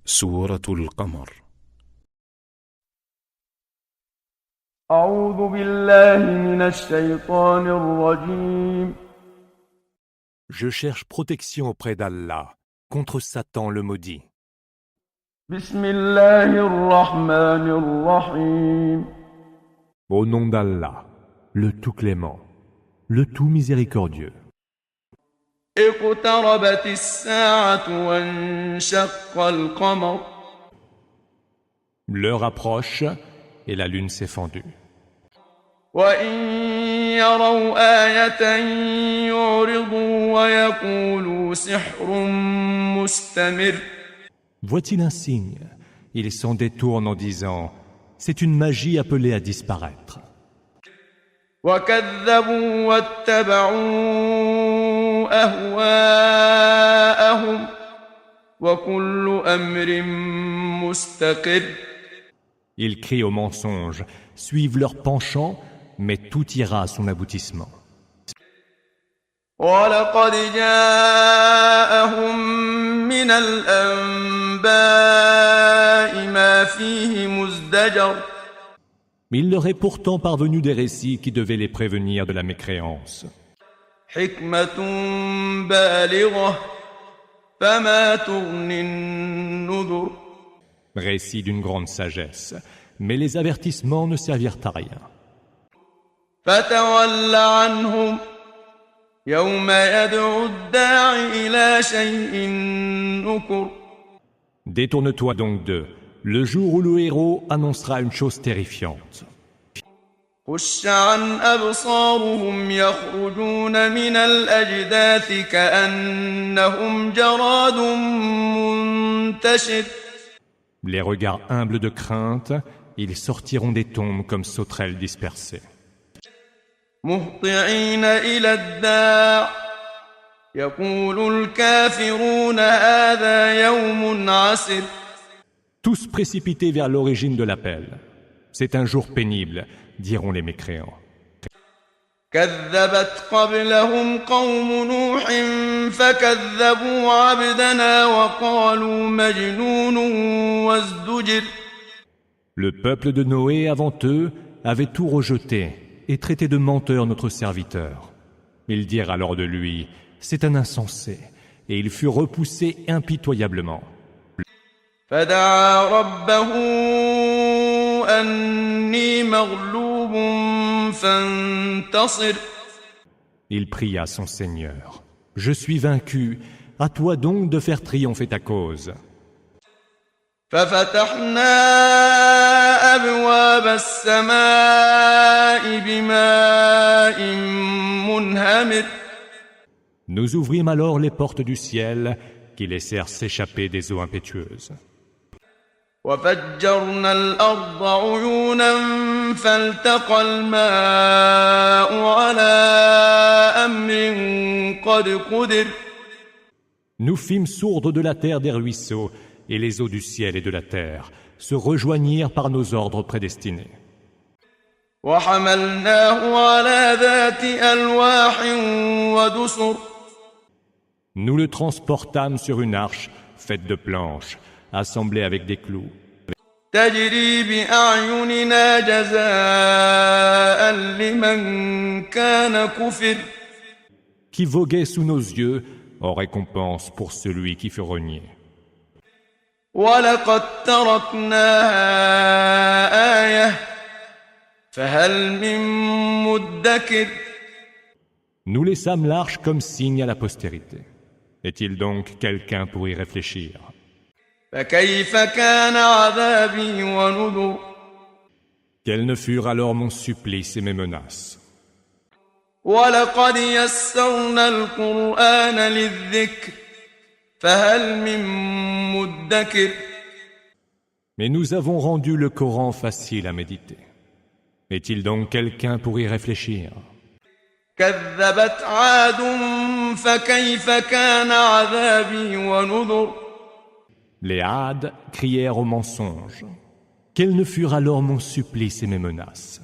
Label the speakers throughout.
Speaker 1: سورة القمر.
Speaker 2: أعوذ بالله من الشيطان الرجيم.
Speaker 3: Je cherche protection auprès d'Allah contre Satan le maudit.
Speaker 2: بسم الله الرحمن الرحيم.
Speaker 3: Au nom d'Allah, le tout clément, le tout miséricordieux.
Speaker 2: اقتربت الساعة وانشق القمر.
Speaker 3: L'heure approche et la lune s'est fendue.
Speaker 2: وإن يروا آية يعرضوا ويقولوا سحر مستمر.
Speaker 3: Voit-il un signe? Il s'en détourne en disant « C'est une magie appelée à disparaître ».
Speaker 2: وكذبوا واتبعوا أهواءهم وكل أمر مستقر.
Speaker 3: Ils crient au mensonge, suivent leur penchant, mais tout ira à son aboutissement.
Speaker 2: ولقد جاءهم من الأنباء ما فيه مزدجر.
Speaker 3: Il leur est pourtant parvenu des récits qui devaient les prévenir de la mécréance.
Speaker 2: حكمة بالغة فما تغني النذر.
Speaker 3: Récits d'une grande sagesse, mais les avertissements ne servirent à rien.
Speaker 2: فتول عنهم يوم يدعو الداع إلى شيء نكر.
Speaker 3: Détourne-toi donc d'eux, le jour où le héros annoncera une chose terrifiante.
Speaker 2: خش عن أبصارهم يخرجون من الأجداث كأنهم جراد منتشر.
Speaker 3: Les regards humbles de crainte, ils sortiront des tombes comme sauterelles dispersées.
Speaker 2: مهطعين إلى الداع يقول الكافرون هذا يوم عسر.
Speaker 3: Tous précipités vers l'origine de l'appel. C'est un jour pénible, diront les mécréants.
Speaker 2: كذبت قبلهم قوم نوح فكذبوا عبدنا وقالوا مجنون وازدجر.
Speaker 3: Le peuple de Noé avant eux avait tout rejeté et traité de menteur notre serviteur. Ils dirent alors de lui, c'est un insensé, et il fut repoussé impitoyablement.
Speaker 2: فدعا ربه أني مغلوب فانتصر.
Speaker 3: Il pria son Seigneur, je suis vaincu, à toi donc de faire triompher ta cause.
Speaker 2: ففتحنا أبواب السماء بماء منهمر.
Speaker 3: Nous ouvrîmes alors les portes du ciel qui laissèrent s'échapper des eaux impétueuses.
Speaker 2: وفجرنا الأرض عيونا فالتقى الماء على أمر قد قدر.
Speaker 3: Nous fîmes sourdre de la terre des ruisseaux, et les eaux du ciel et de la terre se rejoignirent par nos ordres prédestinés.
Speaker 2: وحملناه على ذات ألواح ودسر.
Speaker 3: Nous le transportâmes sur une arche faite de planches, assemblée avec des clous,
Speaker 2: تجري بأعيننا جزاء لمن كان كفر.
Speaker 3: qui voguait sous nos yeux en récompense pour celui qui fut renié.
Speaker 2: ولقد تركناها آية فهل من مدكر.
Speaker 3: Nous laissâmes l'arche comme signe à la postérité. Est-il donc quelqu'un pour y réfléchir?
Speaker 2: فكيف كان عذابي ونذر.
Speaker 3: Quels ne furent alors mon supplice et mes menaces?
Speaker 2: ولقد يسرنا القرآن للذكر فهل من مدكر.
Speaker 3: Mais nous avons rendu le Coran facile à méditer. Est-il donc quelqu'un pour y réfléchir?
Speaker 2: كذبت عاد فكيف كان عذابي ونذر.
Speaker 3: Les Hades crièrent au mensonge. Quels ne furent alors mon supplice et mes menaces?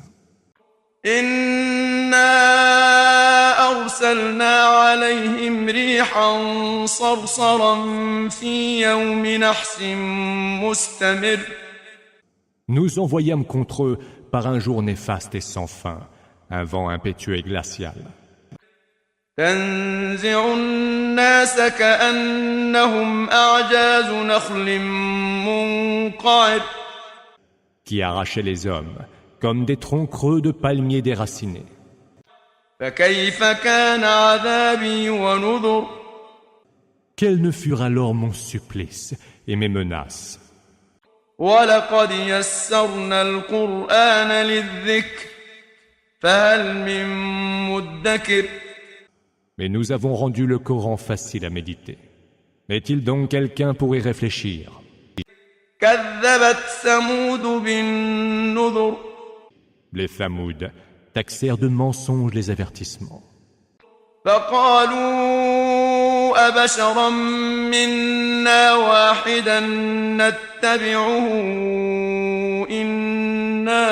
Speaker 2: إنا أرسلنا عليهم ريحا صرصرا في يوم نحس مستمر.
Speaker 3: Nous envoyâmes contre eux par un jour néfaste et sans fin, un vent impétueux et glacial,
Speaker 2: تنزع الناس كأنهم أعجاز نخل منقعر.
Speaker 3: qui arrachait les hommes, comme des troncs creux de palmiers déracinés.
Speaker 2: فكيف كان عذابي ونذر.
Speaker 3: Quels ne furent alors mon supplice et mes menaces.
Speaker 2: ولقد يسرنا القرآن للذكر فهل من مدكر.
Speaker 3: Mais nous avons rendu le Coran facile à méditer. Est-il donc quelqu'un pour y réfléchir?
Speaker 2: كذبت ثمود بالنذر.
Speaker 3: Les Thamouds taxèrent de mensonges les avertissements.
Speaker 2: فقالوا أبشرا منا واحدا نتبعه إنا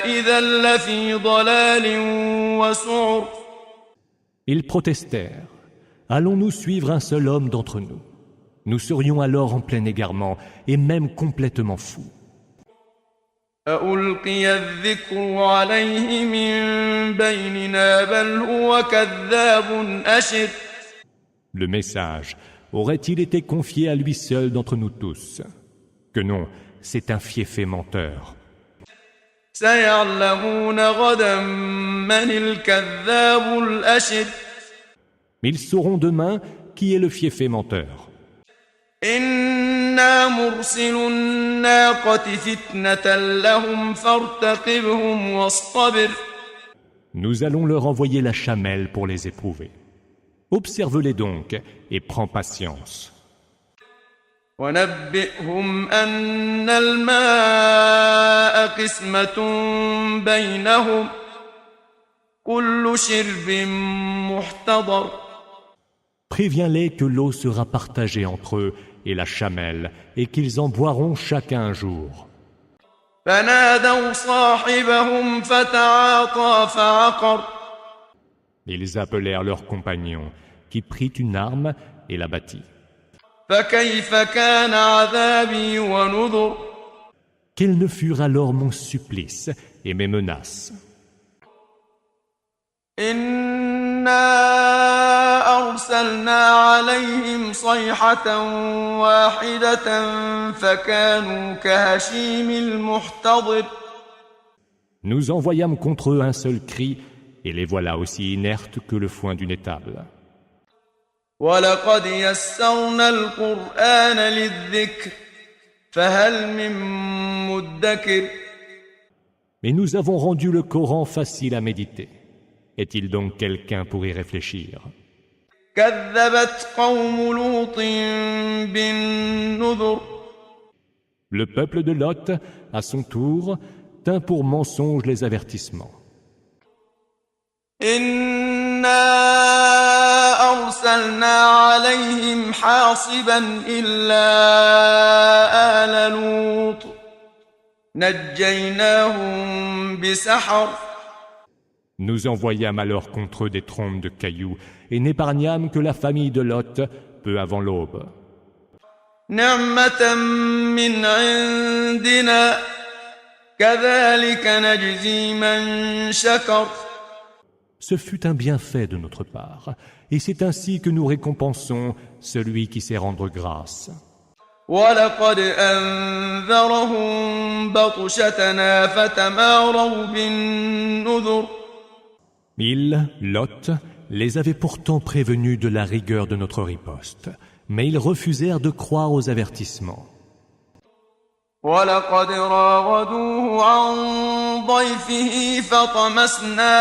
Speaker 2: إذا لفي ضلال وسعر.
Speaker 3: Ils protestèrent. Allons-nous suivre un seul homme d'entre nous? Nous serions alors en plein égarement et même complètement fous.
Speaker 2: أألقي الذكر عليه من بيننا بل هو كذاب أشر.
Speaker 3: Le message aurait-il été confié à lui seul d'entre nous tous? Que non, c'est un fieffé menteur.
Speaker 2: سيعلمون غدا من الكذاب الأشر.
Speaker 3: Ils sauront demain qui est le fieffé menteur.
Speaker 2: إنا مرسل الناقة فتنة لهم فارتقبهم واصطبر.
Speaker 3: Nous allons leur envoyer la chamelle pour les éprouver. Observe-les donc et prends patience.
Speaker 2: ونبئهم أن الماء قسمة بينهم كل شرب محتضر.
Speaker 3: Préviens-les que l'eau sera partagée entre eux et la chamelle et qu'ils en boiront chacun un jour.
Speaker 2: فنادوا صاحبهم فتعاطى فعقر.
Speaker 3: Ils appelèrent leur compagnon qui prit une arme et la battit.
Speaker 2: فكيف كان عذابي ونذر.
Speaker 3: Quels ne furent alors mon supplice et mes menaces.
Speaker 2: إنا أرسلنا عليهم صيحة واحدة فكانوا كهشيم المحتضر.
Speaker 3: Nous envoyâmes contre eux un seul cri, et les voilà aussi inertes que le foin d'une étable.
Speaker 2: ولقد يسرنا القرآن للذكر فهل من مدكر.
Speaker 3: Mais nous avons rendu le Coran facile à méditer. Est-il donc quelqu'un pour y réfléchir?
Speaker 2: كذبت قوم لوط بالنذر.
Speaker 3: Le peuple de Lot, à son tour, tint pour mensonge les avertissements.
Speaker 2: إنا أرسلنا عليهم حاصبا إلا آل لوط نجيناهم بسحر.
Speaker 3: Nous envoyâmes alors contre eux des trompes de cailloux et n'épargnâmes que la famille de Lot peu avant l'aube.
Speaker 2: نعمة من عندنا كذلك نجزي من شكر.
Speaker 3: Ce fut un bienfait de notre part, et c'est ainsi que nous récompensons celui qui sait rendre grâce.
Speaker 2: ولقد أنذرهم بطشتنا فتماروا بالنذر.
Speaker 3: Il, Lot, les avait pourtant prévenus de la rigueur de notre riposte, mais ils refusèrent de croire aux avertissements.
Speaker 2: ولقد راودوه عن ضيفه فطمسنا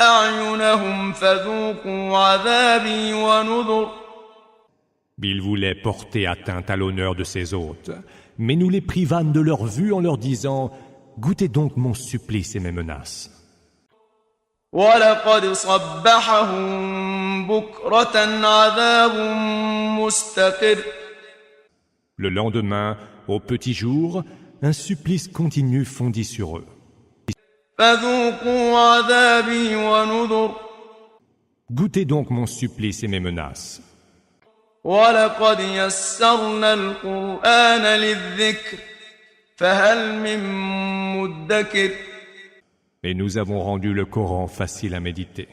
Speaker 2: أعينهم فذوقوا عذابي ونذر.
Speaker 3: Ils voulaient porter atteinte à l'honneur de ses hôtes, mais nous les privâmes de leur vue en leur disant « Goûtez donc mon supplice et mes menaces. »
Speaker 2: ولقد صبحهم بكرة عذاب مستقر.
Speaker 3: Le lendemain, au petit jour, un supplice continu fondit sur eux.
Speaker 2: فذوقوا عذابي ونذر
Speaker 3: Goûtez donc mon supplice et mes menaces.
Speaker 2: ولقد يسرنا القرآن للذكر فهل من مدكر
Speaker 3: Et nous avons rendu le Coran facile à méditer.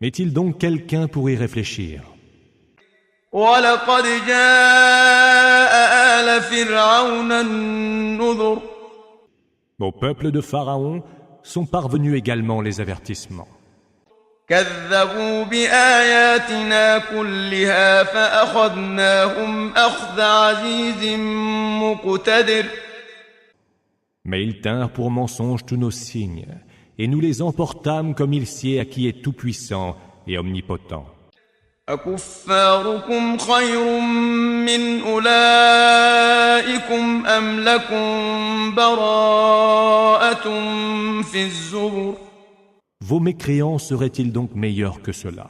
Speaker 3: Est-il donc quelqu'un pour y réfléchir?
Speaker 2: ولقد جاء آل فرعون النذر
Speaker 3: Au peuple de Pharaon sont parvenus également les avertissements.
Speaker 2: كذبوا بآياتنا كلها فأخذناهم أخذ عزيز مقتدر
Speaker 3: Mais ils tinrent pour mensonges tous nos signes, et nous les emportâmes comme il sied à qui est tout-puissant et omnipotent.
Speaker 2: أكفاركم خير من أولئكم أم لكم براءة في الزبر
Speaker 3: Vos mécréants seraient-ils donc meilleurs que cela?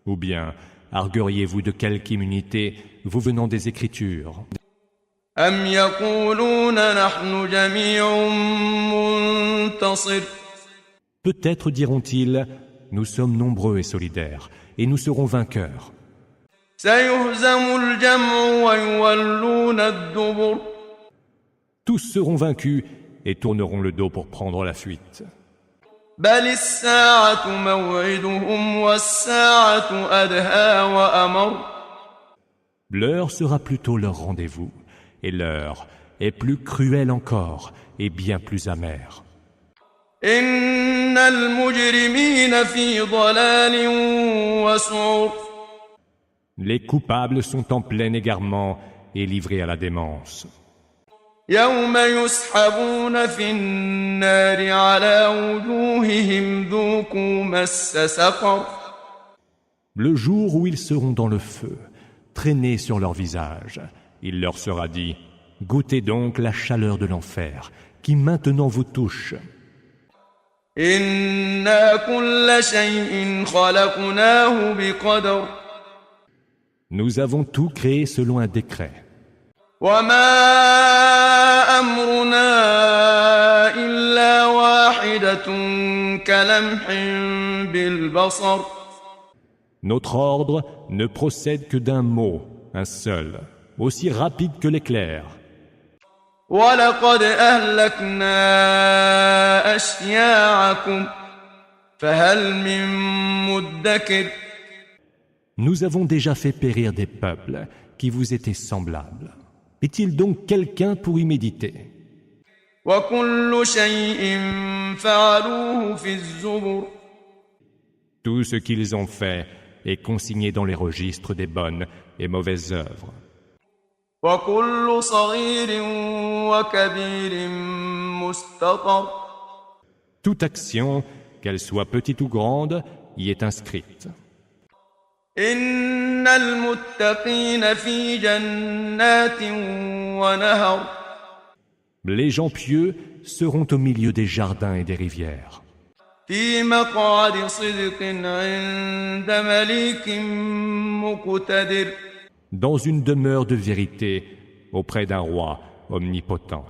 Speaker 3: Ou bien argueriez-vous de quelque immunité vous venant des Écritures?
Speaker 2: أم يقولون نحن جميع منتصر
Speaker 3: Peut-être diront-ils, nous sommes nombreux et solidaires, et nous serons vainqueurs.
Speaker 2: سيهزم الجمع ويولون الدبر
Speaker 3: Tous seront vaincus et tourneront le dos pour prendre la fuite.
Speaker 2: بل الساعة موعدهم والساعة أدهى وأمر
Speaker 3: L'heure sera plutôt leur rendez-vous, et l'heure est plus cruelle encore et bien plus amère.
Speaker 2: إن المجرمين في ضلال وسعر
Speaker 3: Les coupables sont en plein égarement et livrés à la démence.
Speaker 2: يوم يسحبون في النار على وجوههم ذوقوا مس سقر
Speaker 3: Le jour où ils seront dans le feu, traînés sur leur visage, il leur sera dit, goûtez donc la chaleur de l'enfer, qui maintenant vous touche.
Speaker 2: إنا كل شيء خلقناه بقدر
Speaker 3: Nous avons tout créé selon un décret.
Speaker 2: وما أمرنا إلا واحدة كلمح بالبصر
Speaker 3: Notre ordre ne procède que d'un mot, un seul, aussi rapide que l'éclair.
Speaker 2: ولقد أهلكنا أشياعكم فهل من مدكر
Speaker 3: Nous avons déjà fait périr des peuples qui vous étaient semblables. Est-il donc quelqu'un pour y méditer?
Speaker 2: وكل شيء فعلوه في الزبر
Speaker 3: Tout ce qu'ils ont fait est consigné dans les registres des bonnes et mauvaises œuvres.
Speaker 2: وكل صغير وكبير مستطر
Speaker 3: Toute action, qu'elle soit petite ou grande, y est inscrite.
Speaker 2: إن المتقين في جنات ونهر
Speaker 3: Les gens pieux seront au milieu des jardins et des rivières,
Speaker 2: في مقعد صدق عند مليك مقتدر
Speaker 3: dans une demeure de vérité auprès d'un roi omnipotent.